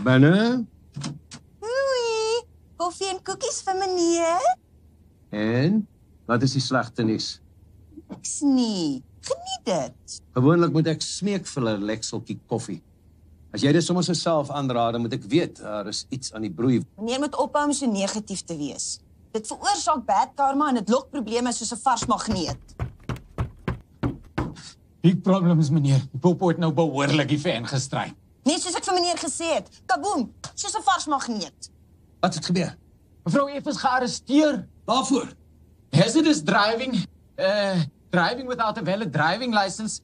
Binne? Oei, koffie en koekies vir meneer? En? Wat is die slegte nuus? Niks nie. Geniet dit. Gewoonlik moet ek smeek vir 'n lekseltjie koffie. As jy dit sommer so self aanraai, dan moet ek weet, daar is iets aan die broei. Meneer moet ophou om so negatief te wees. Dit veroorsaak bad karma en dit lok probleme soos 'n vars magneet. Big problems, meneer. Die popo het nou behoorlik die fan gestry. Net soos ek vir meneer gesê het. Kaboom, soos 'n vars magneet. Wat het gebeur? Mevrou F is gearresteer. Waarvoor? Hazardous driving, driving without a valid driving license,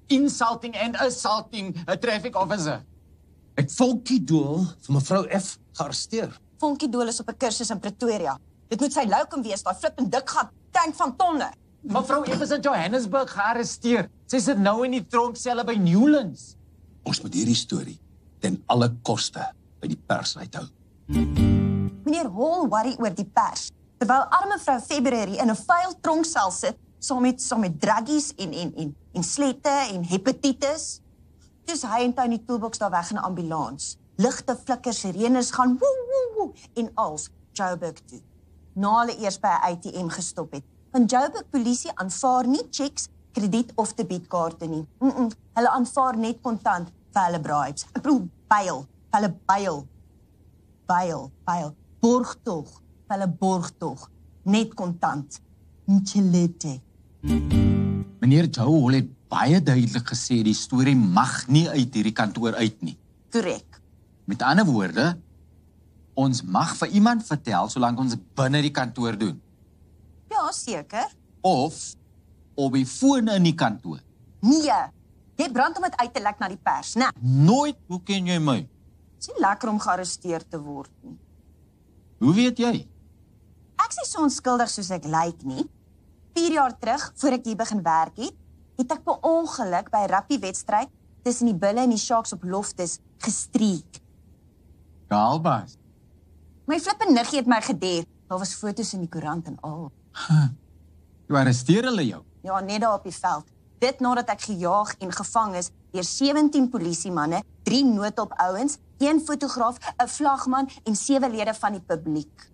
insulting and assaulting a traffic officer. Ek Volkie Dool vir mevrou F gearresteer. Vonkie Dool is op 'n kursus in Pretoria. Dit moet sy loukom wees, daai flip en dik gat tank van tonne. Mevrou F is in Johannesburg gearresteer. Sy sit nou in die tronkselle by Newlands. Ons moet hierdie storie ten alle koste by die pers uithou. Meneer Hall worry oor die pers, terwyl arme vrou February in 'n vuil tronksel sit, saam met druggies en slette en hepatitis. Dis hy en Tony Toolbox daar weg in 'n ambulans. Ligte flikker, sirenes gaan woe woe woe en als Joburg toe. Na hulle eers by 'n ATM gestop het. Want Joburg polisie aanvaar nie checks, krediet of debietkaarte nie. Hulle aanvaar net kontant vir hulle bribes. Ek bedoel byl, vir hulle byl. Borgtog, vir hulle borgtog. Net kontant. Nchelete. Meneer Joe Hall het baie duidelik gesê die storie mag nie uit hierdie kantoor uit nie. Korrek. Met ander woorde, ons mag vir iemand vertel solank ons binne die kantoor doen. Ja, seker. Of op die foon in die kantoor. Nee, jy brand om dit uit te lek na die pers, né? Nooit, hoe ken jy my? Dit is nie lekker om gearresteer te word nie. Hoe weet jy? Ek is nie so onskuldig soos ek lyk nie. 4 jaar terug, voor ek hier begin werk het ek per ongeluk by 'n rugby-wedstryd tussen die Bulle en die Sharks op Loftus gestreek. Gaalbas. My flippe niggie het my gedeer. Daar was foto's in die koerant en al. Toe arresteer hulle jou. Ja, net daar op die veld. Dit nadat ek gejaag en gevang is deur 17 polisiemanne, 3 noodhulp ouens, 1 fotograaf, 'n vlagman en 7 lede van die publiek.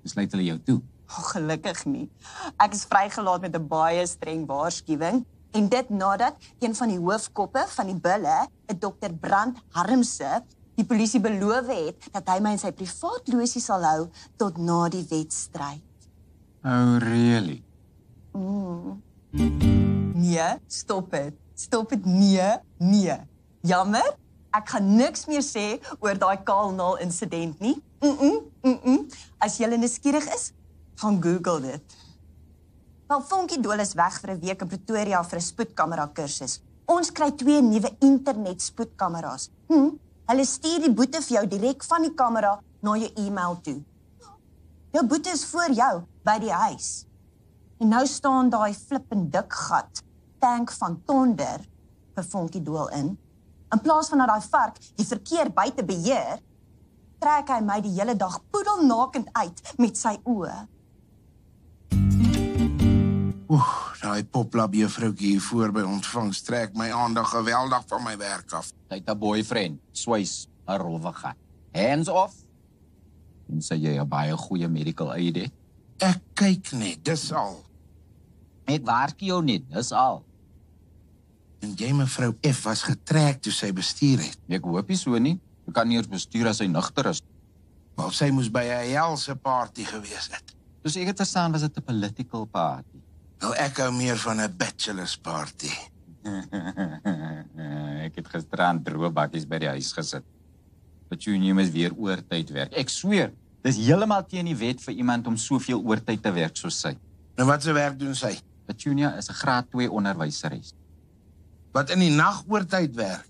Besluit hulle jou toe. Gelukkig nie. Ek is vrygelaat met 'n baie streng waarskuwing en dit nadat een van die hoofkoppe van die Bulle, 'n Dr. Brand Harmse, die polisie beloof het dat hy my in sy privaat losie sal hou tot na die wedstryd. Oh, really? Nee, stop dit. Stop dit, nee. Jammer, ek gaan niks meer sê oor daai Kaalnaal insident nie. As jy nuuskierig is, gaan Google dit. Wel, Vonkie Dool is weg vir 'n week in Pretoria vir 'n spoedkamera kursus. Ons kry 2 nuwe internet spoedkameras. Hulle stuur die boete vir jou direk van die kamera na jou e-mail toe. Jou boete is voor jou by die huis. En nou staan daai flippend dik gat, tank van tonder vir Vonkie Dool in. In plaas van dat daai vark die verkeer buite beheer, trek hy my die hele dag poedelnakend uit met sy oë. Daai poplap juffroukie hier voor by ontvangs trek my aandag geweldig van my werk af. Sy het 'n boyfriend, swys, 'n rowwigheid. Hands off. En sê jy 'n baie goeie medical aid het. Ek kyk net, dis al. Ek waarsku jou net, dis al. En jy mevrou F was getrek toe sy bestuur het. Ek hoop nie so nie. Jy kan nie eers bestuur as hy nugter is. Maar sy moes by 'n helse party gewees het. Dus ek het verstaan was dit 'n political party. Nou ek hou meer van 'n bachelor's party. Ek het gisteraan droëbakkies by die huis gesit. Petunia is weer oortyd werk. Ek sweer, dis heeltemal teen die wet vir iemand om soveel oortyd te werk soos sy. En wat se werk doen sy? Petunia is 'n graad 2 onderwyseres. Wat in die nag oortyd werk?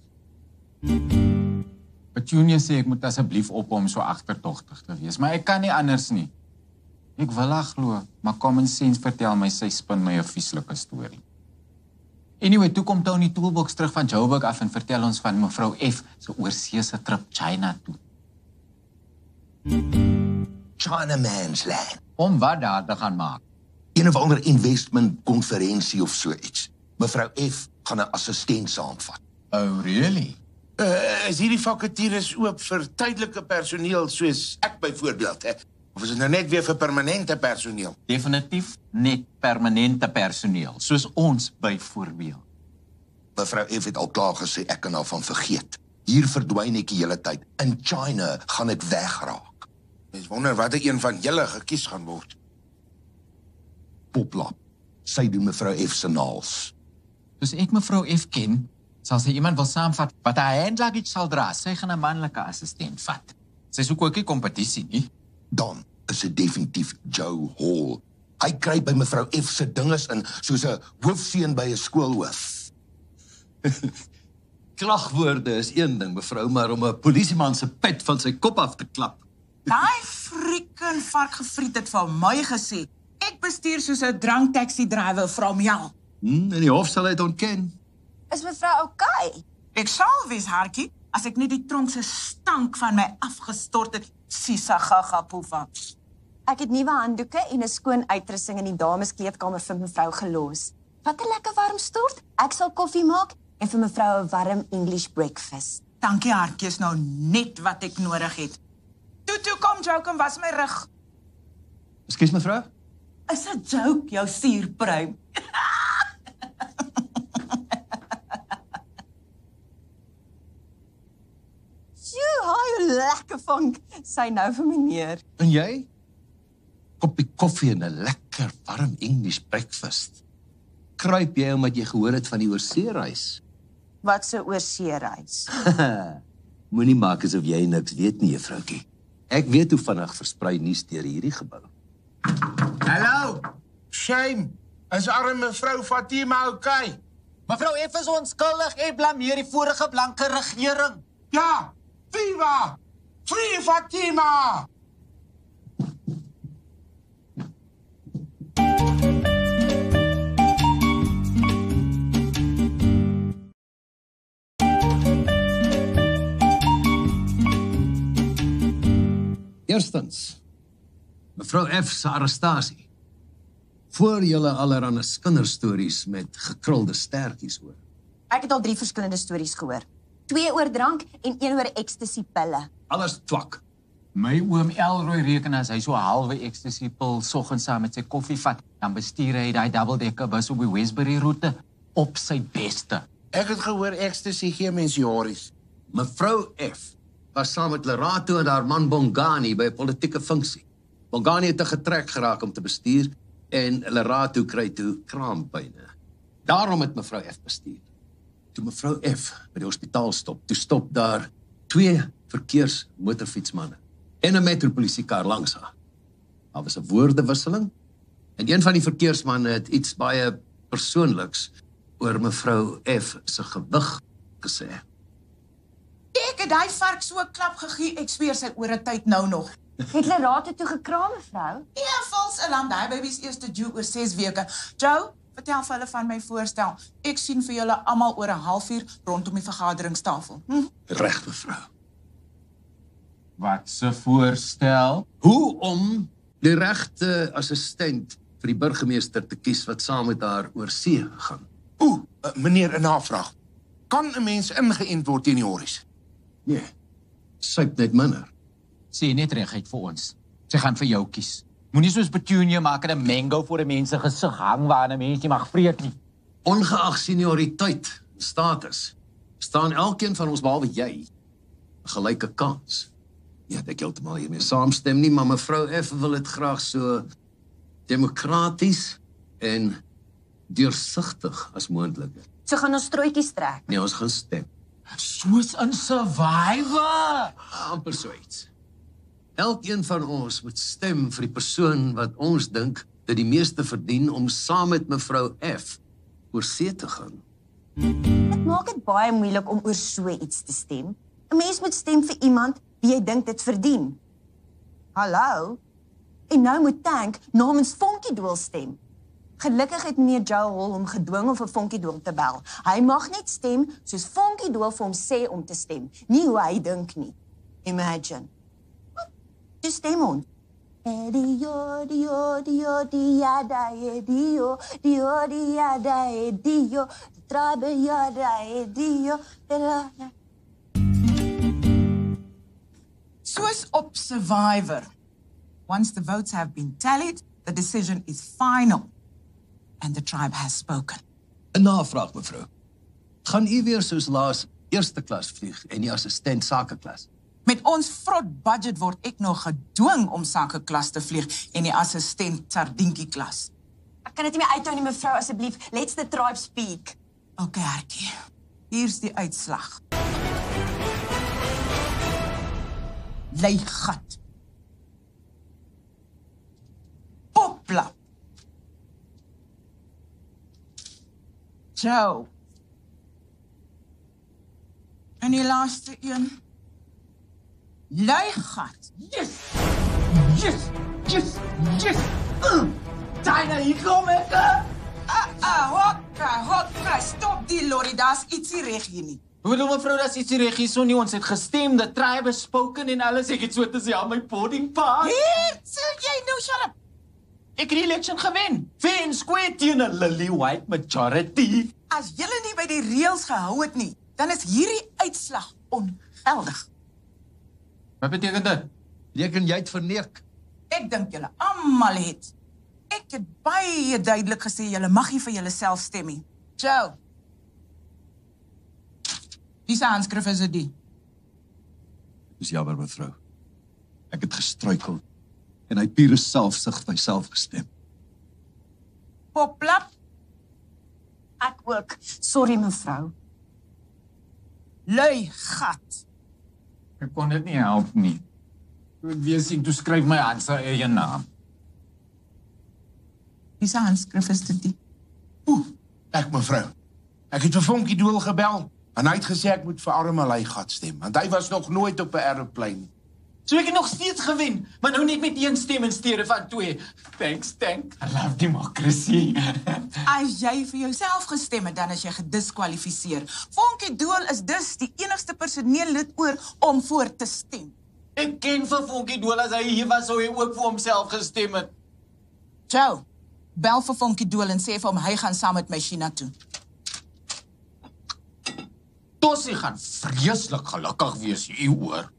Petunia sê ek moet asseblief ophou om so agtertogtig te wees, maar ek kan nie anders nie. Ek wil haar glo, maar common sense vertel my sy spin my 'n vieslike storie. Anyway, toe kom Tony Toolbox terug van Joburg af en vertel ons van mevrou F se oorseese trip China toe. China Man's Land. Om wat daar te gaan maak? Een of ander investment konferensie of so iets. Mevrou F gaan 'n assistent saamvat. Oh, really? Is hierdie vakatures oop vir tydelike personeel soos ek byvoorbeeld, hè? Of is dit nou net weer vir permanente personeel? Definitief net permanente personeel, soos ons byvoorbeeld. Mevrou F het al klaar gesê ek kan daarvan vergeet. Hier verdwyn ek die hele tyd. In China gaan ek wegraak. Mens wonder watter een van julle gekies gaan word. Poplap. Sy doen mevrou F se naels. Soos ek mevrou F ken, sal sy iemand wil saamvat wat haar hand luggage sal dra. Sy gaan 'n manlike assistent vat. Sy soek ook nie kompetisie nie. Dan is dit definitief Joe Hall. Hy kruip by mevrou F se dinges in soos 'n hoofseun by 'n skoolhoof. Klagwoorde is een ding, mevrou, maar om 'n polisieman se pet van sy kop af te klap. Daai frieken varkgevriet het vir my gesê, ek bestuur soos 'n drank taxi driver from jou. In die hof sal hy dit ontken. Is mevrou okay? Ek sal wees, Hartjie, as ek nie die tronk se stank van my afgestort het, sisa gaga poefa. Ek het nuwe handdoeke en 'n skoon uitrusting in die dameskleedkamer vir mevrou gelos. Wat 'n lekker warm stort. Ek sal koffie maak en vir mevrou 'n warm English breakfast. Dankie, Hartjie, is nou net wat ek nodig het. Toe, kom, joke en was my rug. Ekskuus, mevrou? Is 'n joke, jou suurpruim. Haai, lekker vang. Sy nou vir meneer. En jy? Koppie koffie en 'n lekker warm English breakfast. Kruip jy omdat jy gehoor het van die oorseereis? Wat se oorseereis? Moenie maak asof jy niks weet nie, juffroukie. Ek weet hoe vinnig versprei nuus deur hierdie gebou. Hallo? Shame. Is arme mevrou Fatima okay? Mevrou F is onskuldig en blameer die vorige blanke regering. Ja! Viva! Free Fatima! Eerstens, mevrou F se arrestasie. Voor julle allerhande kinderstories met gekrulde stertjies hoor. Ek het al 3 verskillende stories gehoor. 2 oor drank en 1 oor ecstasy pille. Alles twak. My oom Elroy reken as hy so 'n halwe ecstasy pil soggens saam met sy koffie vat, dan bestuur hy daai double-decker bus op die Westbury roete op sy beste. Ek het gehoor ecstasy gee mens jories. Mevrou F was saam met Lerato en haar man Bongani by 'n politieke funksie. Bongani het te getrek geraak om te bestuur en Lerato kry toe kraampyne. Daarom het mevrou F bestuur. Toe mevrou F by die hospitaal stop, toe stop daar 2 verkeersmotorfietsmanne en 'n metropolisiekar langs haar. Daar was 'n woordewisseling en een van die verkeersmanne het iets baie persoonliks oor mevrou F se gewig gesê. Ek het daai vark so 'n klap gegee, ek sweer sy ore tyd nou nog. Het Lerato toe gekraam, mevrou? Ja, vals alarm, daai baby se eerste due oor 6 weke. Joe, vertel vir hulle van my voorstel. Ek sien vir julle almal oor 'n halfuur rondom die vergaderingstafel. Reg, mevrou. Wat 'n voorstel? Hoe om die regte assistent vir die burgemeester te kies wat saam met haar oor see gaan. Meneer, 'n navraag. Kan 'n mens ingeënt word teen die horries? Nee, syp net minder. Sê net reguit vir ons. Sy gaan vir jou kies. Moenie soos Petunia maak en 'n mango voor 'n mens se gesig hang waar 'n mens nie mag vreet nie. Ongeag senioriteit en status, staan elkeen van ons behalwe jy 'n gelyke kans. Ja, ek heeltemal hiermee saamstem nie, maar mevrou F wil dit graag so demokraties en deursigtig as moontlik. So gaan ons strooitjies trek. Nee, ons gaan stem. Soos in Survivor. Amper so iets. Elkeen van ons moet stem vir die persoon wat ons dink dat die meeste verdien om saam met mevrou F oor see te gaan. Dit maak dit baie moeilik om oor so iets te stem. 'n Mens moet stem vir iemand wie jy dink dit verdien. Hallo? En nou moet Tank namens Vonkiedoel stem. Gelukkig het meneer Joe Hall hom gedwing om vir Vonkiedoel te bel. Hy mag net stem soos Vonkiedoel vir hom sê om te stem, nie hoe hy dink nie. Imagine. Dis stem ons. Dio, dio, dio, dia, da, dio, dio, dia, da, dio, trabe, ja, da, dio, Soos op Survivor. Once the votes have been tallied, the decision is final. And the tribe has spoken. 'n Navraag, mevrou. Gaan u weer soos laas eerste klas vlieg en die assistent sakeklas? Met ons vrot budget word ek nog gedwing om sakeklas te vlieg en die assistent sardientjie klas. Ek kan dit nie meer uithou nie, mevrou, asseblief. Let's the tribe speak. Okay, Hertjie. Hier's die uitslag. Leigat. Poplap. Joe. En die laaste een. Leigat. Yes! Yes! Yes! Yes! China, hier kom ek! Hokka, stop die lorry, daar's ietsie reg hier nie. Hoe bedoel mevrou, dat is ietsie reg hier so nie, ons het gestem, the tribe has spoken en alles, ek het so te sê aan my boarding pass. Hier, sê jy nou, shut up. Ek het die election gewen. Fair and square teen 'n lily white majority. As julle nie by die reëls gehou het nie, dan is hierdie uitslag ongeldig. Wat beteken dit? Reken jy het verneek? Ek dink julle almal het. Ek het baie duidelik gesê julle mag nie vir julleself stem nie. Joe. Wie se handskrif is dit? Dis jammer, mevrou. Ek het gestruikel en hy pure selfsug vir myself gestem. Poplap. Ek ook. Sorry, mevrou. Lui gat. Ek kon dit nie help nie. Toe ek weer sien, toe skryf my hand sy eie naam. Wie se handskrif is dit? Ek mevrou. Ek het vir Vonkie Doel gebel en hy het gesê ek moet vir arme Leigat stem, want hy was nog nooit op 'n aeroplein nie. So ek het nog steeds gewen, maar nou net met 1 stem in steede van 2. Thanks. I love democracy. As jy vir jouself gestem het, dan is jy gediskwalifiseer. Vonkie Doel is dus die enigste personeellid oor om voor te stem. Ek ken vir Vonkie Doel, as hy hier was, sou hy ook vir homself gestem het. Joe, bel vir Vonkie Doel en sê vir hom hy gaan saam met my China toe. Tossie gaan vreeslik gelukkig wees hier, hoor.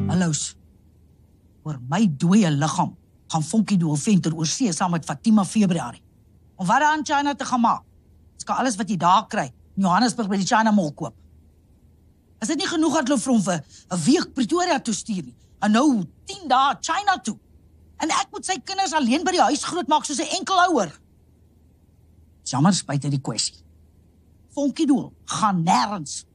Halloos. Oor my dooie liggaam gaan Vonkie Doel venter oor see saam met Fatima Februarie. Om wat daar in China te gaan maak? Ons kan alles wat jy daar kry in Johannesburg by die China Mall koop. Is dit nie genoeg dat hulle vir hom vir 'n week Pretoria toe stuur nie? En nou 10 dae China toe. En ek moet sy kinders alleen by die huis grootmaak soos 'n enkelouer. Jammer spyt uit die kwessie. Vonkie Doel gaan nêrens.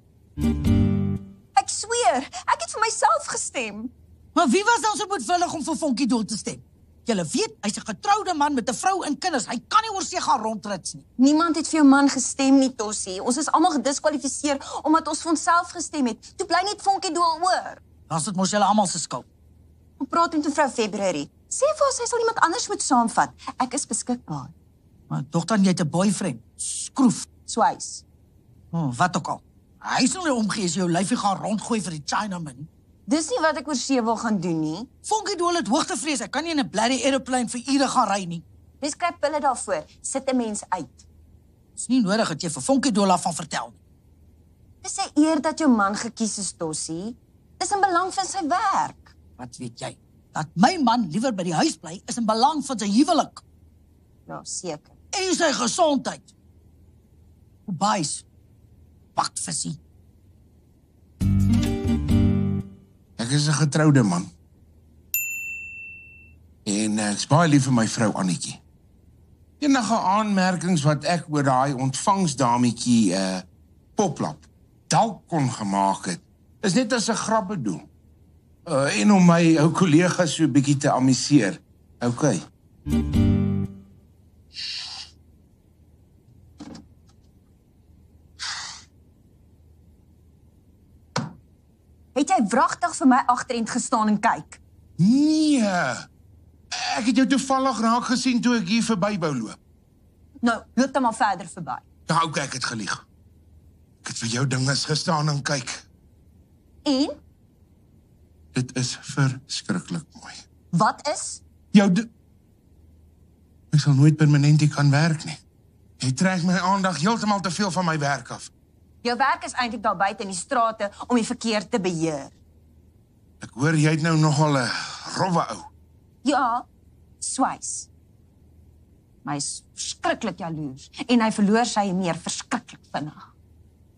Ek sweer, ek het vir myself gestem. Maar wie was dan so moedwillig om vir Vonkie Doel te stem? Julle weet, hy's 'n getroude man met 'n vrou en kinders. Hy kan nie oor see gaan rondrits nie. Niemand het vir jou man gestem nie, Tossie. Ons is almal gediskwalifiseer omdat ons vir onsself gestem het. Toe bly net Vonkie Doel oor. Dan is dit mos julle almal se skuld. Ek praat met mevrou Februarie. Sê vir haar sy sal iemand anders moet saamvat. Ek is beskikbaar. Maar dogter, jy het 'n boyfriend. Skroef. Swys. Wat ook al. Hy sal nie omgee as jy jou lyfie gaan rondgooi vir die Chinaman. Dis nie wat ek oor see wil gaan doen nie. Vonkie Doel het hoogtevrees. Hy kan nie in 'n blerrie aeroplane vir ure gaan ry nie. Dis kry pille daarvoor. Sit 'n mens uit. Dis nie nodig dat jy vir Vonkie Doel af van vertel nie. Dis 'n eer dat jou man gekies is, Tossie. Dis in belang van sy werk. Wat weet jy? Dat my man liewer by die huis bly is in belang van sy huwelik. Ja, seker. En sy gesondheid. Boys. Pak visie. Ek is 'n getroude man. En ek's baie lief vir my vrou Annetjie. Enige aanmerkings wat ek oor daai ontvangsdametjie Poplap dalk kon gemaak het, is net as 'n grap bedoel. En om my ou kollegas so 'n bietjie te amuseer. Okay. Het jy wragtig vir my agterend gestaan en kyk? Nee. Ek het jou toevallig raak gesien toe ek hier verby wou loop. Nou, loop dan maar verder verby. Ja, okay, ek het gelieg. Ek het vir jou dinges gestaan en kyk. En? Dit is verskriklik mooi. Wat is? Ek sal nooit permanent hier kan werk nie. Jy trek my aandag heeltemal te veel van my werk af. Jou werk is eintlik daar buite in die strate om die verkeer te beheer. Ek hoor jy het nou nogal 'n rowwe ou. Ja, Swys. Maar hy is verskriklik jaloers en hy verloor sy meer verskriklik vinnig.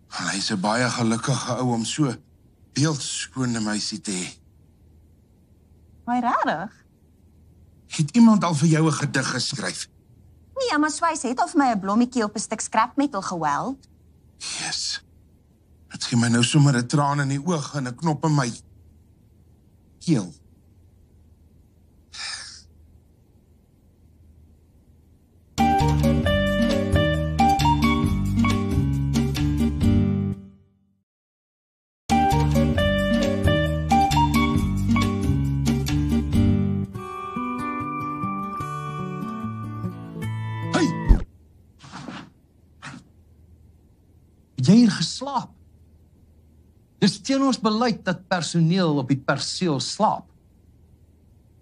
Hy's 'n baie gelukkige ou om so beeldskone meisie te hê. Maar regtig? Het iemand al vir jou 'n gedig geskryf? Nee, maar Swys het al vir my 'n blommetjie op 'n stuk scrap metal geweld. Yes. Dit gee my nou sommer 'n traan in die oog en 'n knop in my keel. Het jy hier geslaap? Dis teen ons beleid dat personeel op die perseel slaap.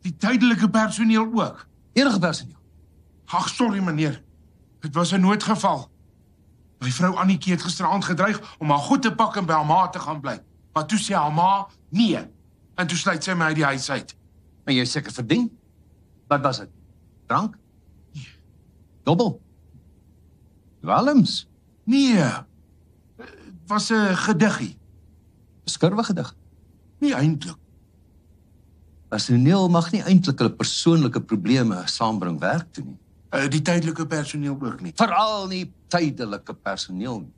Die tydelike personeel ook. Enige personeel. Ag, sorry meneer. Dit was 'n noodgeval. My vrou Annetjie het gisteraand gedreig om haar goed te pak en by haar ma te gaan bly. Maar toe sê haar ma nee. En toe sluit sy my uit die huis uit. Maar jy is seker verdien? Wat was dit? Drank? Dobbel? Dwalms? Nee. Dit was 'n gediggie. Skurwe gedig. Nie eintlik. Personeel mag nie eintlik hulle persoonlike probleme saambring werk toe nie. Die tydelike personeel ook nie. Veral nie tydelike personeel nie.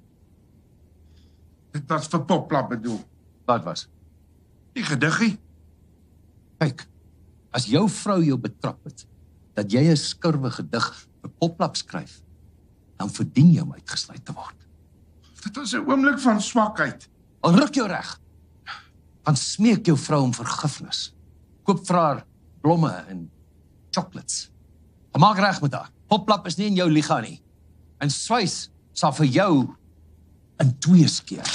Dit was vir Poplap bedoel. Wat was? Die gediggie. Kyk, as jou vrou jou betrap het dat jy 'n skurwe gedig vir Poplap skryf, dan verdien jy om uitgesluit te word. Dit was 'n oomblik van swakheid. Al ruk jou reg. Dan smeek jou vrou om vergifnis. Koop vir haar blomme en chocolates. Maak reg met haar. Poplap is nie in jou liga nie. En Swys sal vir jou in twee skeer.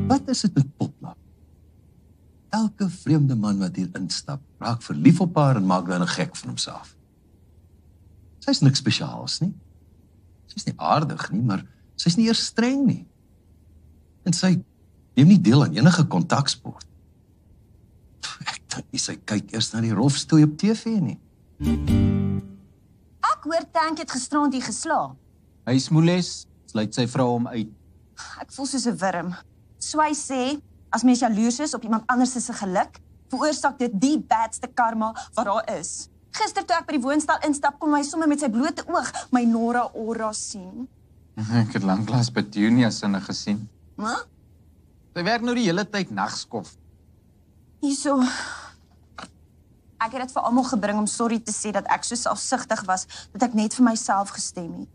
Wat is dit met Poplap? Elke vreemde man wat hier instap, raak verlief op haar en maak dan 'n gek van homself. Sy's niks spesiaals nie. Sy's nie aardig nie, maar sy's nie eers streng nie. En sy neem nie deel aan enige kontaksport. Ek dink nie sy kyk eers na die rofstoei op TV nie. Ek hoor Tank het gisterand hier geslaap. Hy is moeles, sluit sy vrou hom uit. Ek voel soos 'n wurm. Swys sê, as mens jaloers is op iemand anders se geluk, veroorsaak dit die badste karma wat daar is. Gister toe ek by die woonstel instap, kon hy sommer met sy blote oog my Nora Ora sien. Ek het lanklaas Petunia sinne gesien. Wat? Sy werk nou die hele tyd nagskof. Hierso. Ek het dit vir almal gebring om sorry te sê dat ek so selfsugtig was, dat ek net vir myself gestem het.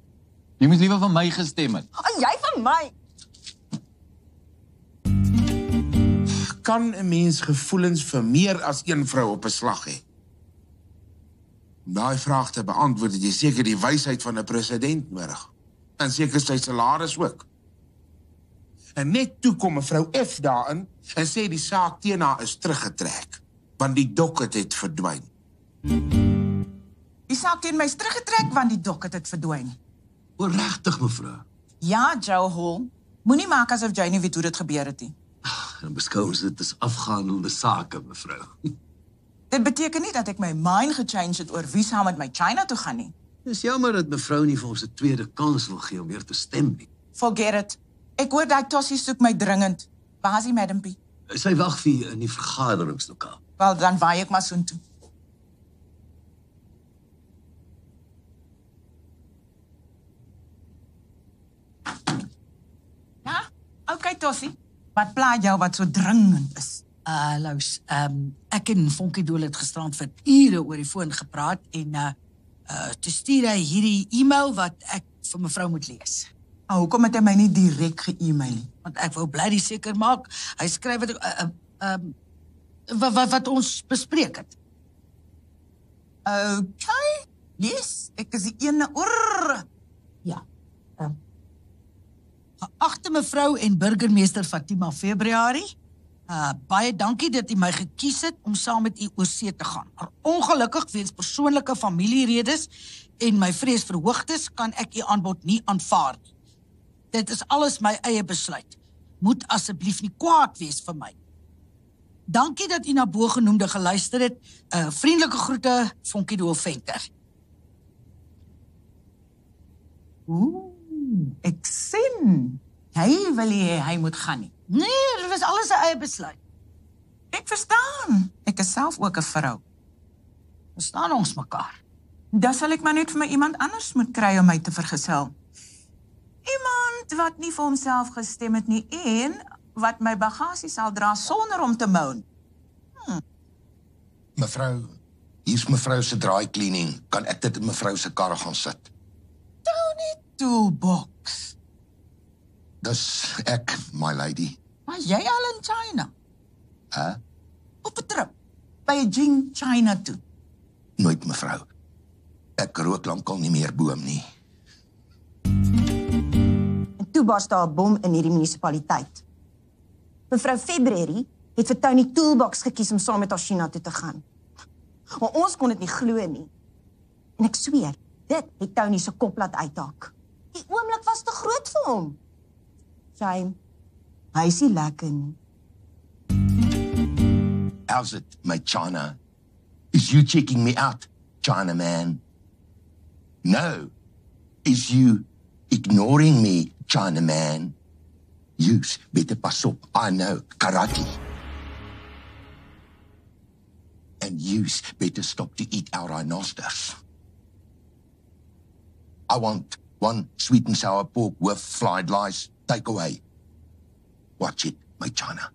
Jy moes liewer vir my gestem het. En jy vir my? Kan 'n mens gevoelens vir meer as een vrou op 'n slag hê? Om daai vraag te beantwoord het jy seker die wysheid van 'n president nodig. En seker sy salaris ook. En net toe kom mevrou F daarin en sê die saak teen haar is teruggetrek, want die docket het verdwyn. Die saak teen my is teruggetrek want die docket het verdwyn. O, regtig mevrou. Ja, Joe Hall. Moenie maak asof jy nie weet hoe dit gebeur het nie. En beskou ons dit as afgehandelde sake, mevrou. Dit beteken nie dat ek my mind gechange het oor wie saam met my China toe gaan nie. Dis jammer dat mevrou nie vir ons 'n tweede kans wil gee om weer te stem nie. Forget it. Ek hoor daai Tossie soek my dringend. Waar is die Madam P? Sy wag vir u in die vergaderingslokaal. Wel, dan waai ek maar soontoe. Ja? Okay, Tossie. Wat pla jou wat so dringend is? Lous, ek en Vonkie Doel het gisterand vir ure oor die foon gepraat en toe stuur hy hierdie e-mail wat ek vir mevrou moet lees. Hoekom het hy my nie direk ge-e-mail nie? Want ek wou bly seker maak. Hy skryf wat ons bespreek het. Okay. Lees, ek is die ene oor. Ja. Geagte mevrou en burgemeester Fatima Februarie, Baie dankie dat u my gekies het om saam met u oorsee te gaan. Maar ongelukkig weens persoonlike familieredes en my vrees vir hoogtes kan ek u aanbod nie aanvaar nie. Dit is alles my eie besluit. Moet asseblief nie kwaad wees vir my. Dankie dat u na bogenoemde geluister het. Vriendelike groete, Vonkie Doel Venter. Ek sien. Hy wil nie hy moet gaan nie. Nee, dit was alles sy eie besluit. Ek verstaan. Ek is self ook 'n vrou. Verstaan ons mekaar? Dan sal ek maar net vir my iemand anders moet kry om my te vergesel. Iemand wat nie vir homself gestem het nie en wat my bagasie sal dra sonder om te moan. Mevrou, hier's mevrou se dry cleaning. Kan ek dit in mevrou se kar gaan sit? Tony Toolbox. Dis ek, my lady. Maar jy al in China? Hè? Op 'n trip. Beijing, China toe. Nooit, mevrou. Ek rook lankal nie meer boom nie. En toe bars daar 'n bom in hierdie munisipaliteit. Mevrou February het vir Tony Toolbox gekies om saam met haar China toe te gaan. Maar ons kon dit nie glo nie. En ek sweer, dit het Tony se kop laat uithaak. Die oomblik was te groot vir hom. Shame. Hy is nie lekker nie. How's it, my China? Is you checking me out, China man? No. Is you ignoring me, China man? You's beter pas op. I know karate. And you's better stop to eat our rhinosters. I want one sweet and sour pork with fried lice. Take away. Watch it, my China.